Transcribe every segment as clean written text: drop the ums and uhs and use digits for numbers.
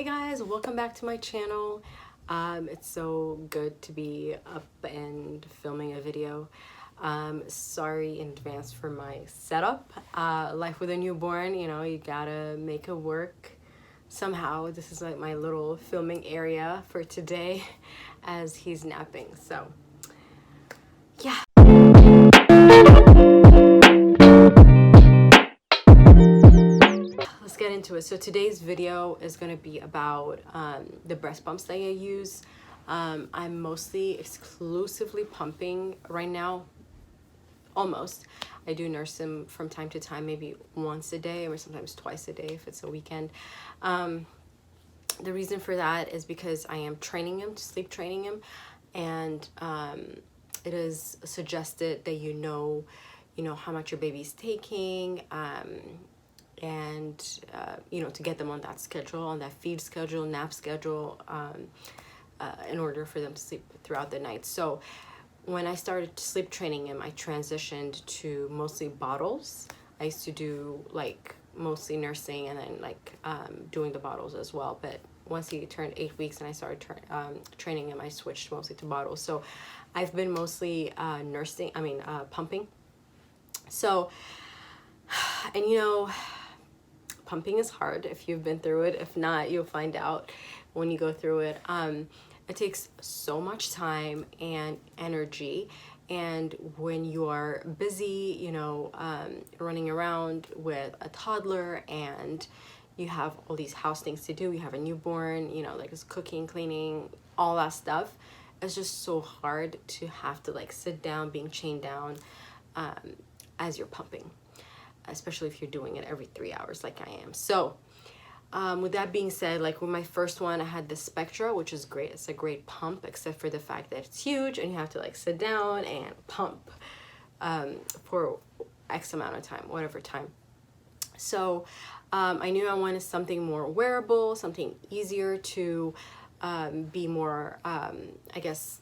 Hey guys, welcome back to my channel. It's so good to be up and filming a video. Sorry in advance for my setup. Life with a newborn, you know, you gotta make it work somehow. This is like my little filming area for today as he's napping. So yeah. Let's get into it. So today's video is going to be about the breast pumps that I use. I'm mostly exclusively pumping right now. Almost. I do nurse them from time to time, maybe once a day or sometimes twice a day if it's a weekend. The reason for that is because I am training him, sleep training him, and it is suggested that you know how much your baby's taking, and you know, to get them on that schedule, on that feed schedule, nap schedule, in order for them to sleep throughout the night. So when I started sleep training him, I transitioned to mostly bottles. I used to do like mostly nursing and then like doing the bottles as well. But once he turned 8 weeks and I started training him, I switched mostly to bottles. So I've been mostly pumping. So, and you know, pumping is hard if you've been through it. If not, you'll find out when you go through it. It takes so much time and energy, and when you are busy, you know, running around with a toddler and you have all these house things to do, you have a newborn, you know, like it's cooking, cleaning, all that stuff, it's just so hard to have to like sit down being chained down as you're pumping, especially if you're doing it every 3 hours like I am. So with that being said, like with my first one, I had the Spectra, which is great. It's a great pump, except for the fact that it's huge and you have to like sit down and pump for X amount of time, whatever time. So I knew I wanted something more wearable, something easier to be more, I guess,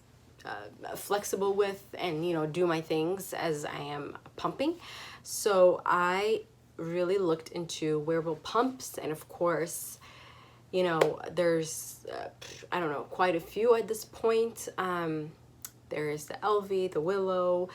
flexible with, and you know, do my things as I am pumping. So I really looked into wearable pumps, and of course, you know, there's I don't know, quite a few at this point. There's the Elvie, the Willow,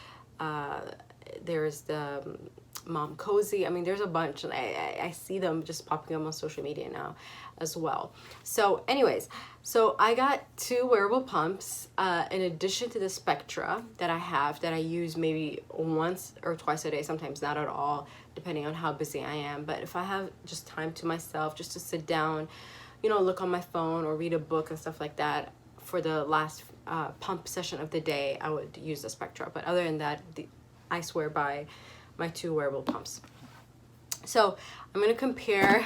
there's the 𝐀𝐁𝐿. I mean, there's a bunch. I see them just popping up on social media now as well. So anyways, so I got 2 wearable pumps in addition to the Spectra that I have, that I use maybe once or twice a day, sometimes not at all, depending on how busy I am. But if I have just time to myself, just to sit down, you know, look on my phone or read a book and stuff like that, for the last pump session of the day, I would use the Spectra. But other than that, I swear by my 2 wearable pumps. So I'm going to compare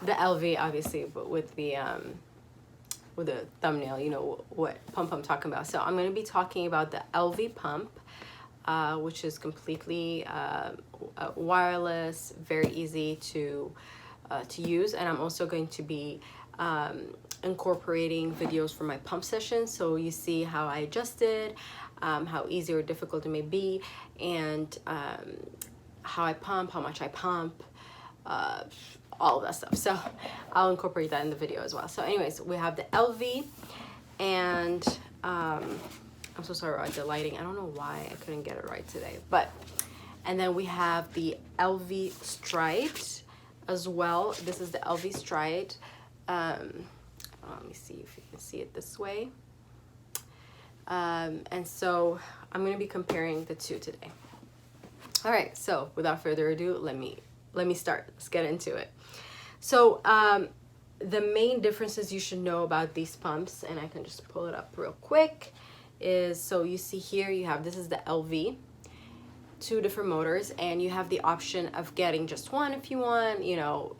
the Elvie, obviously, but with the thumbnail, you know what pump I'm talking about. So I'm going to be talking about the Elvie pump, which is completely wireless, very easy to use. And I'm also going to be incorporating videos for my pump sessions, so you see how I adjusted, how easy or difficult it may be, and how I pump, how much I pump, all of that stuff. So I'll incorporate that in the video as well. So anyways, we have the Elvie, and I'm so sorry about the lighting. I don't know why I couldn't get it right today, but, and then we have the Elvie Stride as well. This is the Elvie Stride. Let me see if you can see it this way. And so I'm going to be comparing the 2 today. All right, so without further ado, let me start. Let's get into it. So the main differences you should know about these pumps, and I can just pull it up real quick, is, so you see here you have, this is the Elvie, 2 different motors, and you have the option of getting just one if you want, you know,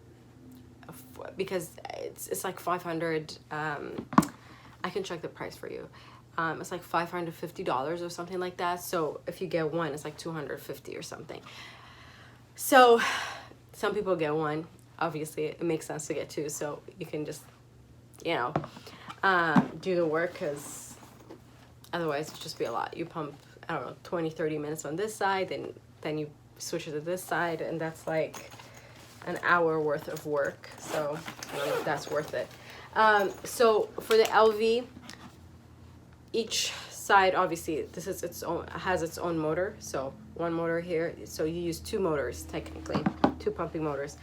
because it's like 500. I can check the price for you. It's like $550 or something like that. So if you get one, it's like $250 or something. So some people get one. Obviously, it makes sense to get 2, so you can just, you know, do the work, because otherwise it'd just be a lot. You pump, I don't know, 20-30 minutes on this side, then you switch it to this side, and that's like an hour worth of work, so I don't know if that's worth it. So for the Elvie, each side, obviously this is its own, has its own motor, so one motor here, so you use two motors, technically two pumping motors.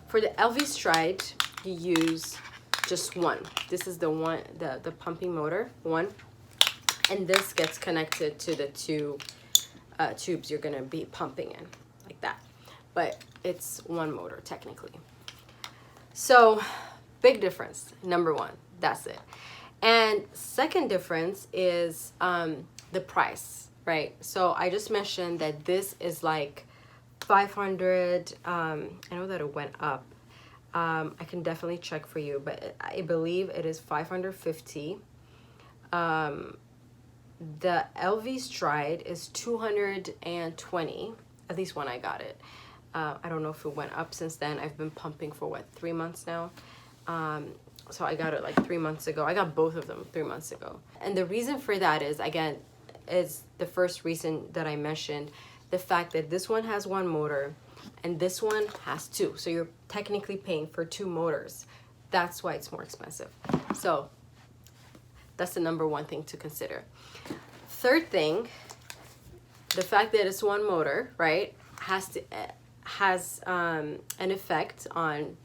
For the Elvie Stride, you use just one. This is the one, the pumping motor, one, and this gets connected to the two tubes you're gonna be pumping in, like that, but it's one motor technically. So big difference, number one, that's it. And second difference is the price, right? So I just mentioned that this is like 500. I know that it went up. I can definitely check for you, but I believe it is 550. The Elvie Stride is 220, at least when I got it. I don't know if it went up since then. I've been pumping for what, 3 months now. So I got it like 3 months ago. I got both of them 3 months ago. And the reason for that is, again, is the first reason that I mentioned, the fact that this one has one motor and this one has two. So you're technically paying for two motors. That's why it's more expensive. So that's the number one thing to consider. Third thing, the fact that it's one motor, right, has an effect on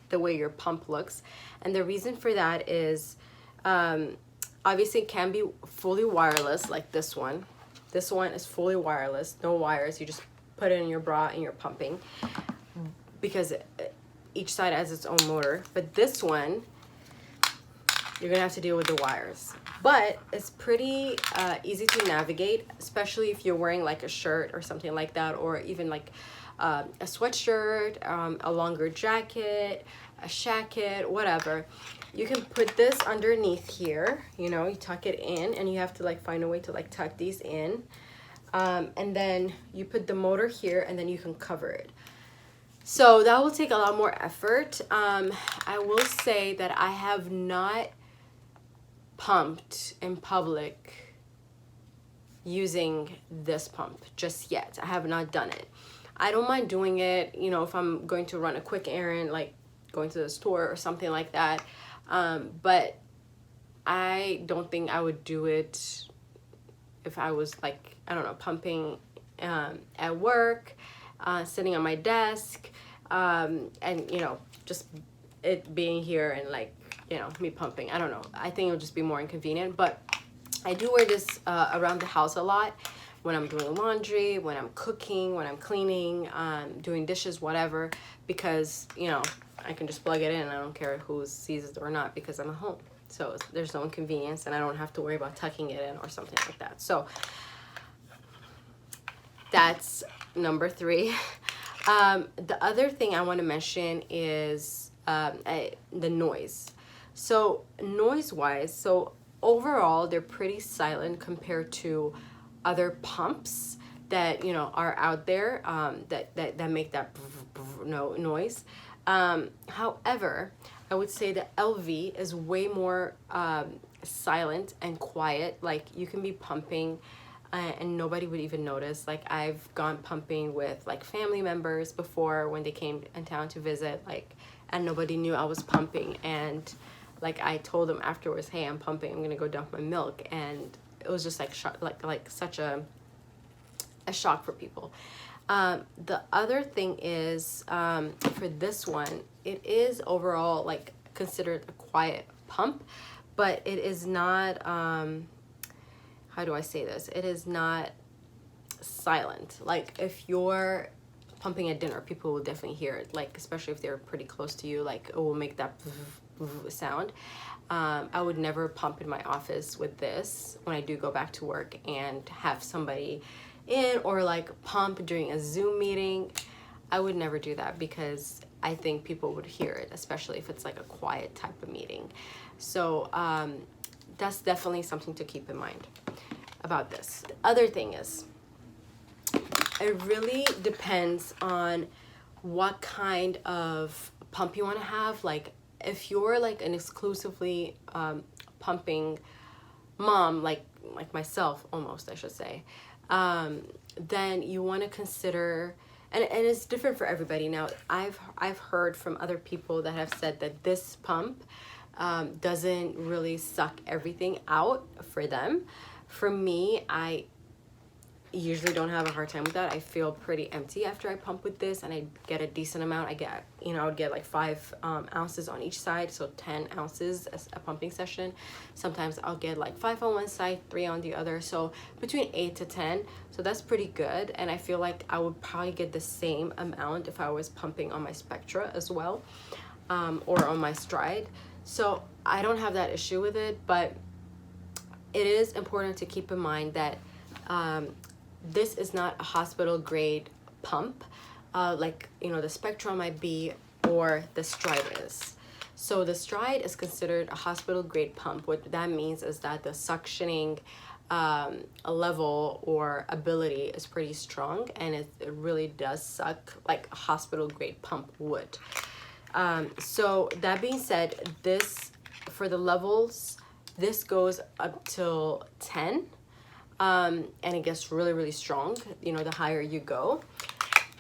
the way your pump looks. And the reason for that is obviously it can be fully wireless, like this one. This one is fully wireless, no wires. You just put it in your bra and you're pumping, because each side has its own motor. But this one, you're gonna have to deal with the wires. But it's pretty easy to navigate, especially if you're wearing like a shirt or something like that, or even like a sweatshirt, a longer jacket, a shacket, whatever. You can put this underneath here, you know, you tuck it in, and you have to like find a way to like tuck these in. And then you put the motor here, and then you can cover it. So that will take a lot more effort. I will say that I have not pumped in public using this pump just yet. I have not done it. I don't mind doing it, you know, if I'm going to run a quick errand, like going to the store or something like that. But I don't think I would do it if I was like, I don't know, pumping at work, sitting on my desk, and, you know, just it being here and like, you know, me pumping. I don't know. I think it would just be more inconvenient. But I do wear this around the house a lot, when I'm doing laundry, when I'm cooking, when I'm cleaning, doing dishes, whatever, because, you know, I can just plug it in and I don't care who sees it or not, because I'm at home. So there's no inconvenience, and I don't have to worry about tucking it in or something like that. So that's number 3. The other thing I want to mention is the noise. So noise-wise, so overall, they're pretty silent compared to other pumps that, you know, are out there, that make that noise. However, I would say the Elvie is way more silent and quiet. Like, you can be pumping and nobody would even notice. Like, I've gone pumping with like family members before when they came in town to visit, like, and nobody knew I was pumping. And like, I told them afterwards, hey, I'm pumping, I'm gonna go dump my milk. And it was just like such a shock for people. The other thing is, for this one, it is overall like considered a quiet pump, but it is not, how do I say this? It is not silent. Like, if you're pumping at dinner, people will definitely hear it, like, especially if they're pretty close to you, like, it will make that sound. I would never pump in my office with this when I do go back to work and have somebody in, or like pump during a Zoom meeting. I would never do that, because I think people would hear it, especially if it's like a quiet type of meeting. So that's definitely something to keep in mind about this. The other thing is, it really depends on what kind of pump you want to have. Like, if you're like an exclusively pumping mom, like myself almost, I should say, then you want to consider and it's different for everybody. Now, I've heard from other people that have said that this pump doesn't really suck everything out for them. For me, I usually don't have a hard time with that. I feel pretty empty after I pump with this, and I get a decent amount. I get, you know, I would get like 5 ounces on each side, so 10 ounces as a pumping session. Sometimes I'll get like 5 on one side, 3 on the other, so between 8 to 10. So that's pretty good, and I feel like I would probably get the same amount if I was pumping on my Spectra as well, or on my Stride. So I don't have that issue with it, but it is important to keep in mind that this is not a hospital grade pump like, you know, the Spectra might be, or the Stride is. So the Stride is considered a hospital grade pump. What that means is that the suctioning level or ability is pretty strong, and it really does suck like a hospital grade pump would. So that being said, this, for the levels, this goes up till 10. And it gets really, really strong, you know, the higher you go.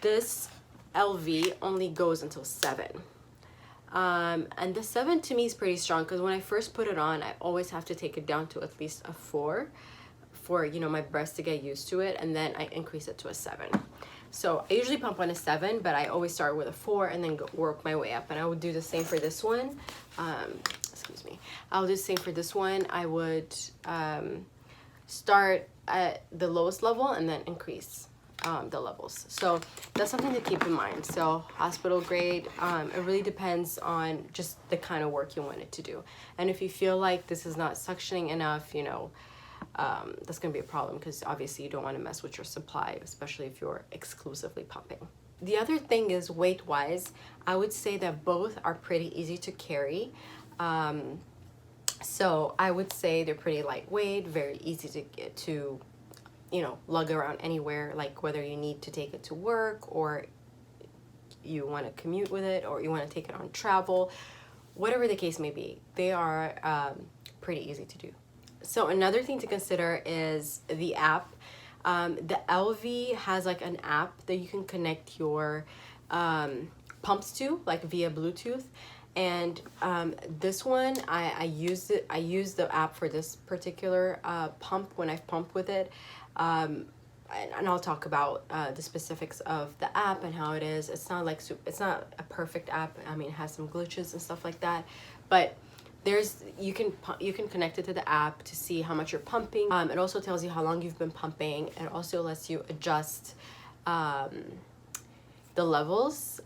This Elvie only goes until 7. And the 7 to me is pretty strong, because when I first put it on, I always have to take it down to at least a 4 for, you know, my breast to get used to it, and then I increase it to a 7. So I usually pump on a 7, but I always start with a 4 and then work my way up. And I would do the same for this one. Excuse me. I'll do the same for this one. I would start at the lowest level and then increase the levels. So that's something to keep in mind. So hospital grade, it really depends on just the kind of work you want it to do. And if you feel like this is not suctioning enough, you know, that's going to be a problem, because obviously you don't want to mess with your supply, especially if you're exclusively pumping. The other thing is weight wise, I would say that both are pretty easy to carry. So I would say they're pretty lightweight, very easy to get to, you know, lug around anywhere, like whether you need to take it to work, or you want to commute with it, or you want to take it on travel, whatever the case may be, they are pretty easy to do. So another thing to consider is the app. The Elvie has like an app that you can connect your pumps to, like via Bluetooth. And this one, I used the app for this particular pump when I've pumped with it. And I'll talk about the specifics of the app and how it is. It's not like it's not a perfect app. I mean, it has some glitches and stuff like that, but you can connect it to the app to see how much you're pumping. It also tells you how long you've been pumping. It also lets you adjust the levels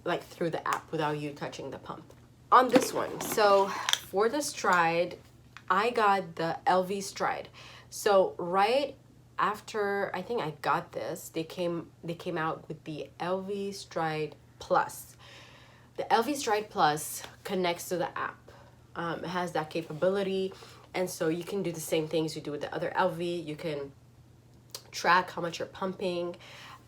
like through the app without you touching the pump. On this one, so for the Stride, I got the Elvie Stride. So right after I think I got this, they came out with the Elvie Stride Plus. The Elvie Stride Plus connects to the app. It has that capability, and so you can do the same things you do with the other Elvie. You can track how much you're pumping.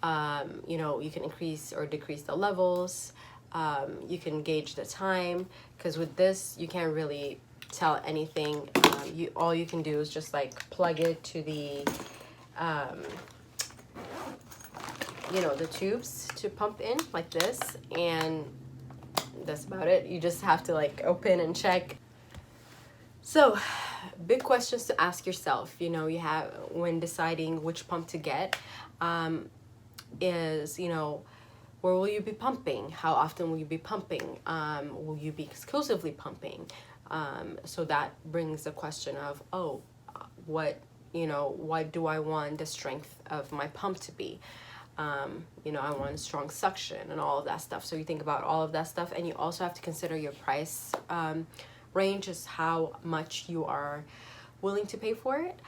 You know, you can increase or decrease the levels. You can gauge the time, because with this you can't really tell anything. All you can do is just like plug it to the you know, the tubes to pump in like this, and that's about it. You just have to like open and check. So big questions to ask yourself, you know, you have when deciding which pump to get, is, you know, where will you be pumping? How often will you be pumping? Will you be exclusively pumping? So that brings the question of, oh, what do I want the strength of my pump to be? You know, I want strong suction and all of that stuff. So you think about all of that stuff, and you also have to consider your price range, is how much you are willing to pay for it.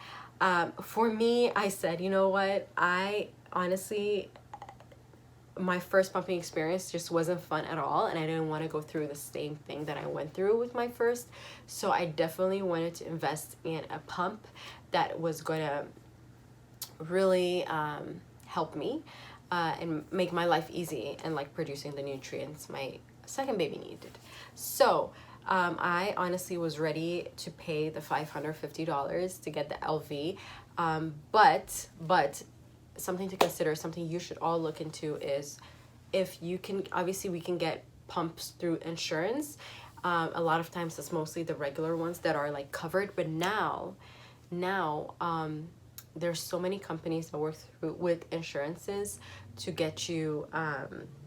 For me, I said, you know what, I honestly, my first pumping experience just wasn't fun at all, and I didn't want to go through the same thing that I went through with my first. So I definitely wanted to invest in a pump that was going to really help me and make my life easy, and like producing the nutrients my second baby needed. So I honestly was ready to pay the $550 to get the Elvie, but something to consider, something you should all look into is if you can, obviously we can get pumps through insurance. A lot of times it's mostly the regular ones that are like covered, but now there's so many companies that work through with insurances to get you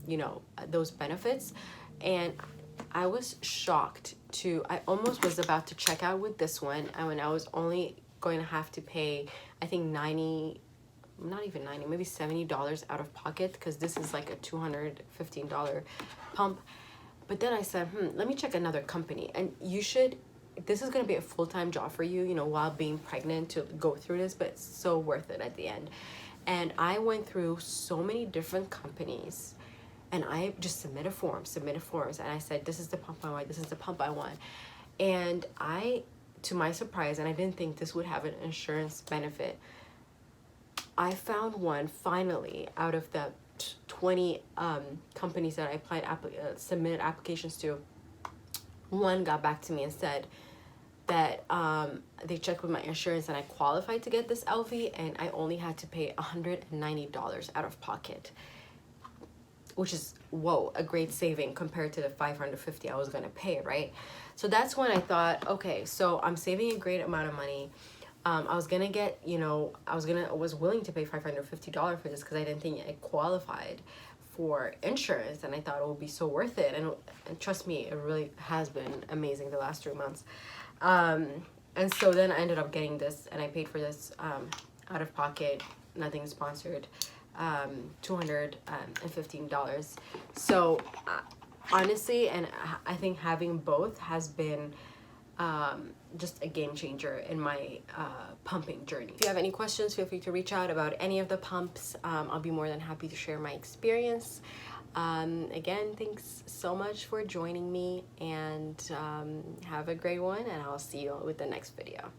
you know, those benefits. And I was shocked to, I almost was about to check out with this one, and when I was only going to have to pay, I think 90, not even 90, maybe $70 out of pocket, because this is like a $215 pump. But then I said, let me check another company. And you should, this is going to be a full-time job for you, you know, while being pregnant, to go through this, but it's so worth it at the end. And I went through so many different companies, and I just submitted forms, and I said, this is the pump I want, this is the pump I want. And I, to my surprise, and I didn't think this would have an insurance benefit, I found one finally out of the 20 companies that I applied, submitted applications to. One got back to me and said that they checked with my insurance and I qualified to get this Elvie, and I only had to pay $190 out of pocket, which is, whoa, a great saving compared to the $550 I was gonna pay, right? So that's when I thought, okay, so I'm saving a great amount of money. I was gonna get, you know, I was willing to pay $550 for this because I didn't think it qualified for insurance, and I thought it would be so worth it. And trust me, it really has been amazing the last 3 months. And so then I ended up getting this, and I paid for this out of pocket, nothing sponsored, $215. So honestly, and I think having both has been just a game changer in my pumping journey. If you have any questions, feel free to reach out about any of the pumps. I'll be more than happy to share my experience. Again, thanks so much for joining me, and have a great one, and I'll see you with the next video.